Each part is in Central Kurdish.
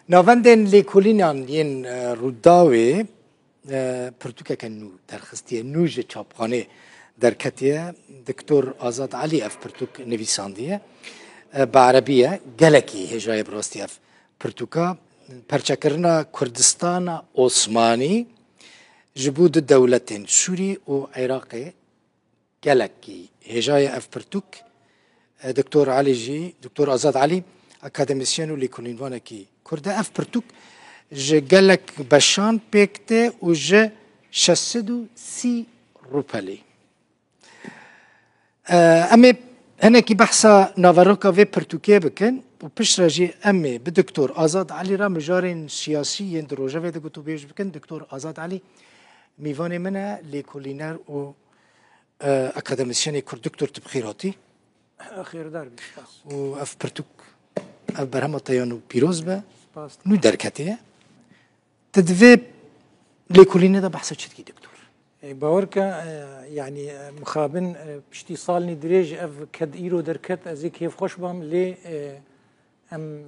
ناوندن لیکولینان ین روداوی پرتوکه کنو درخستی نوج چاپخانه در کتیه دکتور آزاد علی اف پرتوک نویساندیه بعربیه گلکی هجای براستی اف پرتوکا پرچکرنا کردستان عثمانی جبود دولتين سوري و عراقي گلکی هجای اف پرتوک دكتور علي جي دكتور آزاد علي اكاديميسيان و ليكولينوانا كي كرده اف پرتوک جه گلک بشان پیکته و جه 630 روپلی امی هنکی بحثا ناوروکا و پرتوکیه بکن و پیش راجی امی به دکتور آزاد علی را مجارین سیاسی در روژه ویده گوتو بیش بکن دکتور آزاد علی میوان منه لیکولینر و اکادمیسیانی کرد دکتور تبخیراتی خیر دار بیش و اف پرتوک اف برهم تیانو پیروز به نو درکتیه تدوی لیکولینه دا بحثا چید کی دکتور باورك يعني مخابن بشتي صالني دريج اف كد ايرو دركت ازي كيف خوش بام لي ام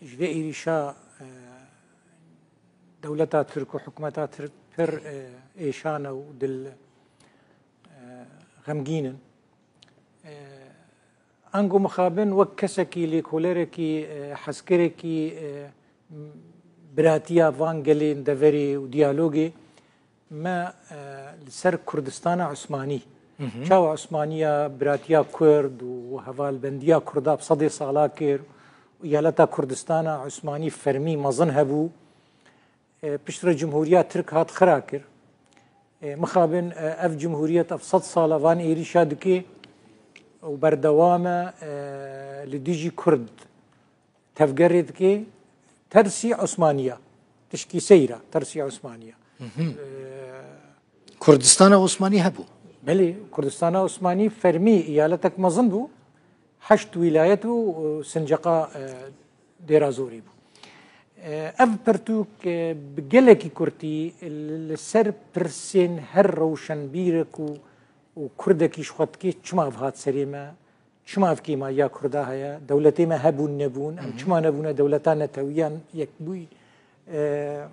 جوي ايريشا دولتا ترك وحكومتا ترك بر ايشانا ودل غمجينا انجو مخابن وكسكي ليكوليركي حسكركي براتيا فانجلين دافري وديالوجي ما لسر كردستان عثماني شاو عثمانية براتيا كرد وهفال بنديا كردا بصدي صالاكر ويالتا كردستان عثماني فرمي مظن هبو بشتر جمهورية ترك هات خراكر مخابن اف جمهورية افصد صالا فان ايريشا دكي وبردوامة لديجي كرد تفقرد كي ترسي عثمانية تشكي سيرة ترسي عثمانية كردستان عثماني هبو بلي كردستان عثماني فرمي إيالتك مظن بو حشت ولايته سنجقا ديرازوري بو اف برتوك بقلكي كرتي السر برسين هر روشن بيرك وكردكي شخطكي چما فهات سريمة شما في كيما يا كردا هيا دولتي ما هبون نبون ام شما نبون دولتان تويان يكبوي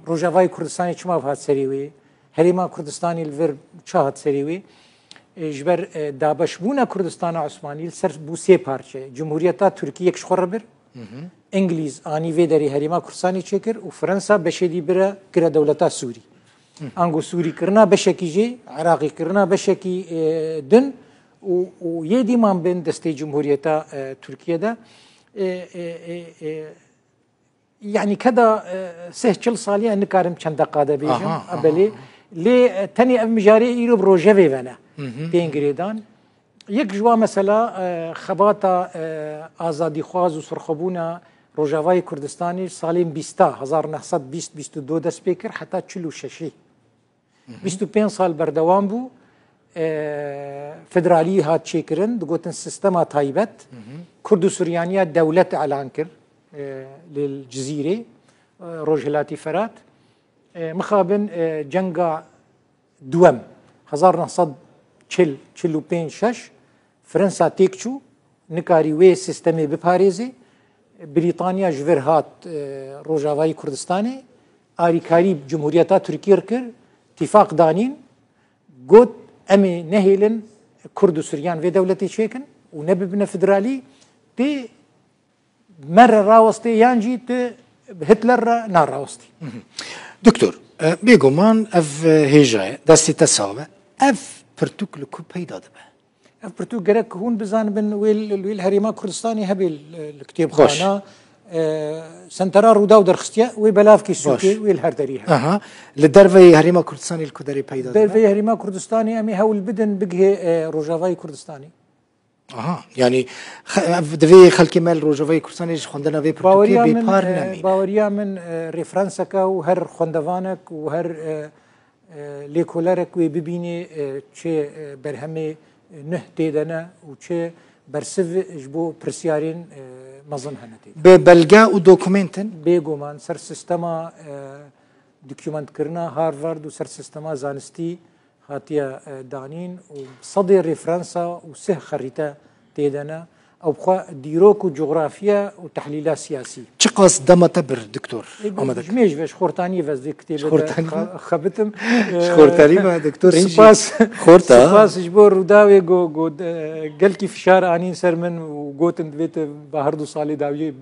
روجافاي كردستاني شما في هات سريوي هريما كردستاني الفر شاهد سريوي جبر دابشبونا كردستان عثماني السر بوسي بارچه جمهورية تركيا كشخربر انجليز اني فيدري هريما كردستاني تشكر وفرنسا بشدي برا كرا دولتا سوري انغو سوري كرنا بشكي جي عراقي كرنا بشكي دن ويدي من بين دستي جمهورية تركيا ده يعني كذا سهل صالية نكارم چند قادة بيجم أبلي لي تاني مجاري يرو بروجيفي فانا بينغريدان يك جوا مثلا خباتا آزادي خواز وسرخبونا روجافاي كردستاني سالين بيستا 1922 دست بيكر حتى 46 25 سال بردوام بو فدرالي هات شيكرن دقوتن سيستما تايبت كردو سوريانيا دولة اعلان كر للجزيرة روجهلاتي فرات مخابن جنگا دوام 1946 فرنسا تيكچو نكاري وي سيستمي بباريزي بريطانيا جوير هات روجاواي كردستاني آريكاري جمهورية تركيا كر اتفاق دانين قد امي نهيلن كرد وسوريان في دولتي شيكن ونببنا فدرالي تي مرة راوستي يانجي تي هتلر نار راوستي دكتور بيقومان اف هيجاي دستي تساوى اف برتوك لكو بيدا دبا اف برتوك جرك هون بزان بن ويل هريما كردستاني هبي الكتاب خانا سنترا رودا ودرخستيا وبلاف كي سوكي والهردريها للدرفي هريما كردستاني الكدري بيدا درفي هريما كردستاني امي هول بدن بقه روجافاي كردستاني يعني دفي خلكي مال روجافاي كردستاني خوندنا في برتوكي بيبارنامي باوريا من ريفرنسكا وهر خوندوانك وهر ليكولارك وبيبيني تشي برهمي نه تيدنا وتشي برسف جبو برسيارين مظن هنتي ببلغا ودوكومنتن بيغومان سر سيستما دوكيومنت كرنا هارفارد وسر سيستما زانستي هاتيا دانين وصدي ريفرنسا وسه خريطه تيدنا او بخوا ديروك وجغرافيا وتحليلات سياسيه چه قاس دمته بر دكتور عمدك جميش باش خورتاني فاز دي كتيبه خبتم خورتاني ما دكتور سپاس خورتا سپاس جبور روداوي جو قلكي في شارع انين سرمن وقوتن بيت بهردو صالي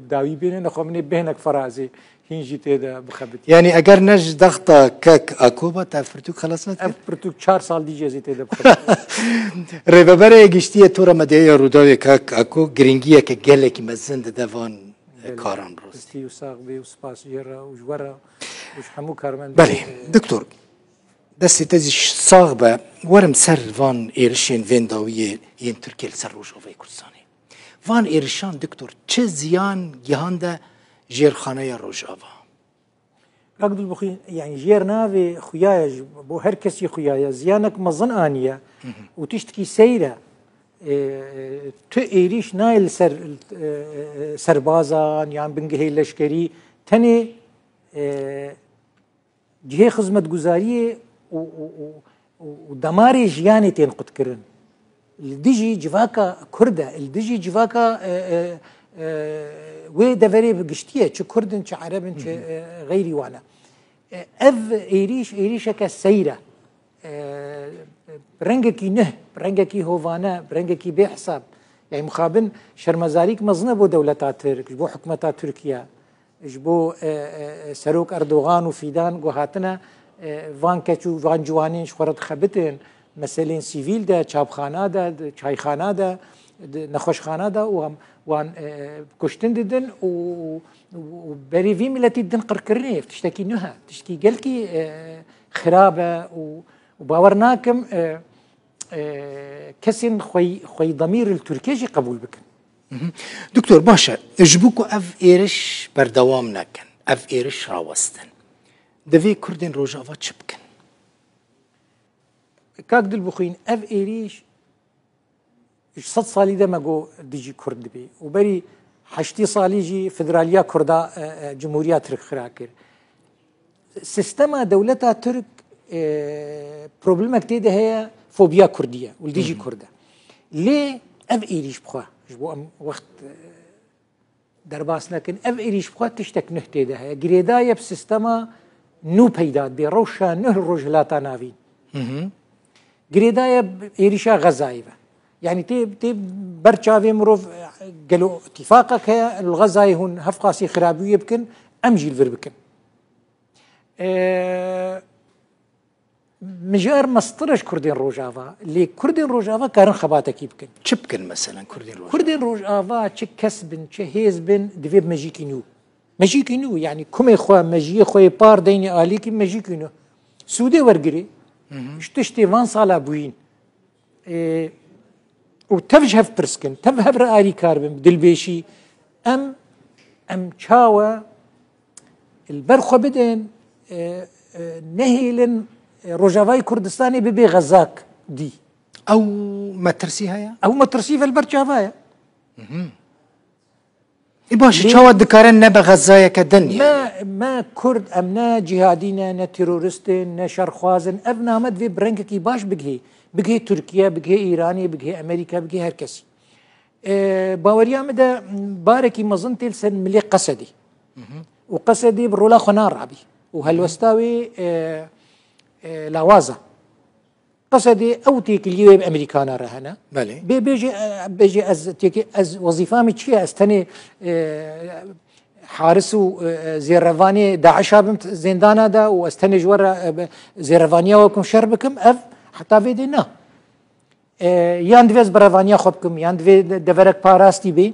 داوي بينه نخو من بينك فرازي هنجي تيدا بخبت يعني اگر نج دختا كك اكوبا تفرتوك خلاص نت فرتوك 4 سال دي جزي تيدا بخبت ريبابره گشتيه تورا مديه روداوي كك اكو گرينگيه ك گلك مزند دوان كاران روز استي وساق بي وسباس جرا وجورا وش حمو كارمن بله دكتور دستي تزي صاغبه ورم سر فان ايرشين فينداويه ين تركيا سر روجوفي كردستاني فان ايرشان دكتور چه زيان جهانده جيرخانه روجاوا رقد البخين يعني جير نافي خيايا بو هر كسي خيايا زيانك مظن انيه وتشتكي سيره تو ايريش نايل سربازان يعني بنگهي لشكري تني جهه خدمت گزاري ودماري جياني تنقد كرن الديجي جواكا كرده الديجي جواكا وي دفري بقشتيه چه كردن چه عربن چه غيري وانا اف ايريشك سيره برنگكي نه برنگكي هوفانا برنگكي بحساب يعني مخابن شرمزاريك مزنه بو دولتات ترك بو حكومتات تركيا بو سروك اردوغان وفيدان وهاتنا وان كچو وان جوانين شخرت خبتن مثلا سيفيل ده چابخانه ده چايخانه ده نخوشخانه ده وان كشتن ددن وبري في ملتي دن قركرني تشتكي نها تشتكي قالكي خرابه وباورناكم كسن خوي ضمير التركيجي قبول بكن دكتور باشا اجبوكو اف ايرش بردوام ناكن اف ايرش راوستن دفي كردين روجافا تشبكن كاك دل بخين اف ايريش 6 صالي ده ماجو ديجي كرد بي وبري حشتي صالي جي فدراليا كردا جمهورية ترك خراكر سيستما دولتها ترك بروبلمك تيده هي فوبيا كردية والديجي كردا ليه اف ايريش بخوا جبو ام وقت درباس لكن اف ايريش بخوا تشتك نهتي ده هي جريدايا بسيستما نو بيداد بروشا نهر رجلاتا نافين جريدايا ايريشا غزايبه يعني تي برشافي مروف قالوا اتفاقك هي الغزاي هون هفقاسي خرابيه يبكن امجي الفر بكن مجار مسطرش كردين روجافا اللي كردين روجافا كارن خباتك يبكن تشبكن مثلا كردين روجافا تش كسبن تش هيزبن دفيب ماجيكي نو يعني كم اخوا ماجي خوي بار ديني اليكي ماجيكي نو سودي ورقري شتشتي فان صالا بوين وتفجهف برسكن تفهب رأي كاربن دلبيشي ام تشاوى البرخو بدن نهيلن روجافاي كردستاني ببي غزاك دي او ما ترسيها يا او ما ترسيها البرشافايا باش تشاوى دكارن نبا غزايا كدن ما كرد امنا جهادينا نا تيرورستين نا شرخوازن ابنا مد في برنكي باش بقي تركيا بقي ايراني بقي امريكا بقي هركسي باوريا مدى باركي مظنتي لسن ملي قسدي وقسدي برولا خنار رابي وهالوستاوي لاوازا قسدي او تيك اليوم امريكانا رهنا بيجي از وظيفامي تشي استني حارس زيرفاني داعش بنت زندانا دا واستني جورا زيرفانيا وكم شربكم اف حتى فيدينا ياندفيز برافانيا خبكم ياندفي دفرك باراستي بي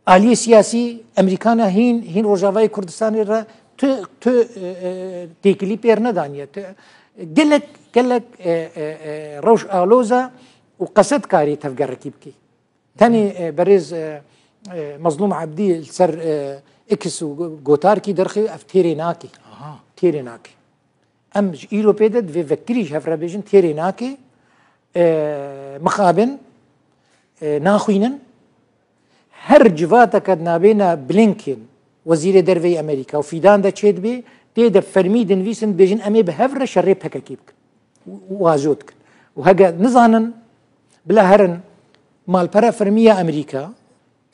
آلي سياسي امريكانا هين روجافاي كردستاني را تو تيكلي بيرنا دانيا قلك روش آلوزا وقصد كاري تفقر ركيبكي تاني بريز مظلوم عبدي سر اكس وغوتاركي درخي افتيريناكي تيريناكي ام ايرو بيدد في فكريش هفرا بيجن تيريناكي مخابن ناخوينن هر جفاتك نابينا بلينكين وزير درفي امريكا وفيدان دا تشيد بي تيدا فرمي دنفيسن بيجن امي بهفرا شريب هكا كيبك وازوتك وهكا نظانا بلا هرن مالپەرە فەرمیە ئەمریکا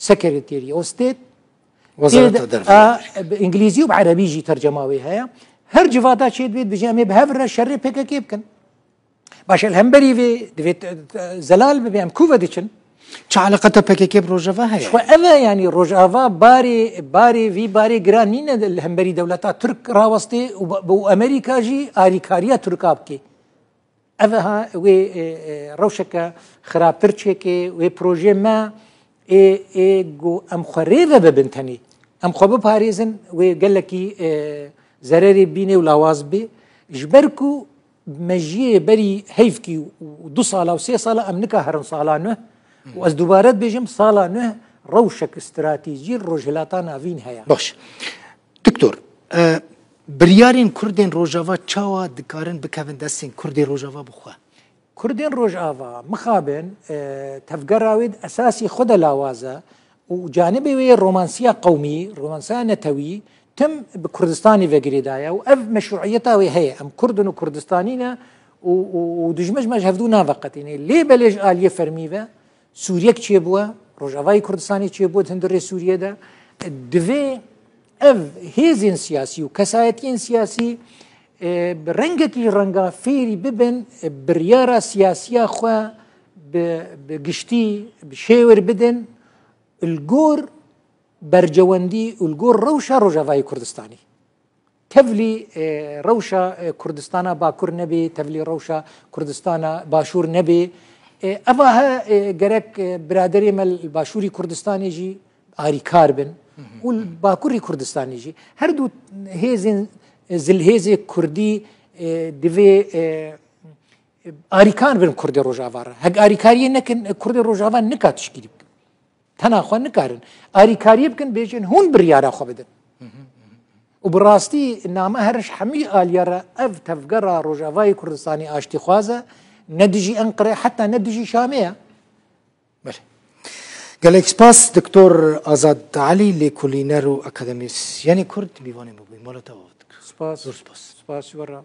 سەکرێتێری ئۆستێت وەزارەتە دەرەوە بإنگلیزی و بعربیژی تەرجەماوی هەیە هەر جڤاتا چێت بێت بژێمێ بەهەڤرە شەڕێ پێکەکێ بکەن باشە هەمبەری وێ دەبێت زەلال ببێ ئەم کوڤە دەچن چه علاقەتە پێکێکێ ڕۆژەڤە هەیە ئەvە ینی ڕۆژاوا بارێ گران نینە لە هەمبەری دەوڵەتا تورک ڕاوەستێ بۆ ئەمریکاژی ئاریکاریە تورکا بکێ ئەvە وێ ڕەوشەکە خراپتر چێکێ وێ پرۆژێ مە گۆ ئەم خوێرێڤە ببنتەنی ئەم خۆ بپارێزن وێ گەلێکی زەرەرێ بینێ و لاواز بێ ji ber ku mejiyê berî heyvkî û 2 sala û 3 sala em nika herin sala nû û ez dubare dibêjim sala nû rewşek stratîjî rojhilata navîn heye. Baş. Doktor, biryarên Kurdên Rojava çawa dikarin bikevin destên Kurdê Rojava bixwe? Kurdên Rojava mixabin tevgera wê esasî xwe de lawaz e û canibê wê romansiya qewmî, romansiya netewî تم بكردستاني وگريدايا و اف مشروعيتها وهي ام كردن وكردستانينا ودجمج مج هفدونا وقت يعني ليه بلج آلية فرميوه سوريا كي بوا روجافاي كردستاني كي بوا هندري سوريا دا دوي اف هيزين سياسي وكسايتين سياسي برنگك رنگا فيري ببن بريارة سياسية خوا بگشتي بشيور بدن الجور برجوندي والجور روشة روجافاي كردستاني تفلي روشة كردستانا باكور نبي تفلي روشة كردستانا باشور نبي أباها جرك برادري مال الباشوري كردستاني جي آري كاربن والباكوري كردستاني جي هردو هيزن زلهيزي كردي دفي آري كاربن كردي روجافارا هك آري كاريه نكن كردي روجافا نكا تشكيل تنا خو نکارن آریکاری بکن بیچن هون بریاره خو بدن و براستی نامه هرش حمی آلیاره اف تفقرا روجاوای کردستانی آشتی خوازه ندجی انقره حتی ندجی شاميه بله گلک سپاس دکتور آزاد علی لیکولینر و اکادمیسیانی کرد میوانی مبین مالا تاوت سپاس سپاس ورا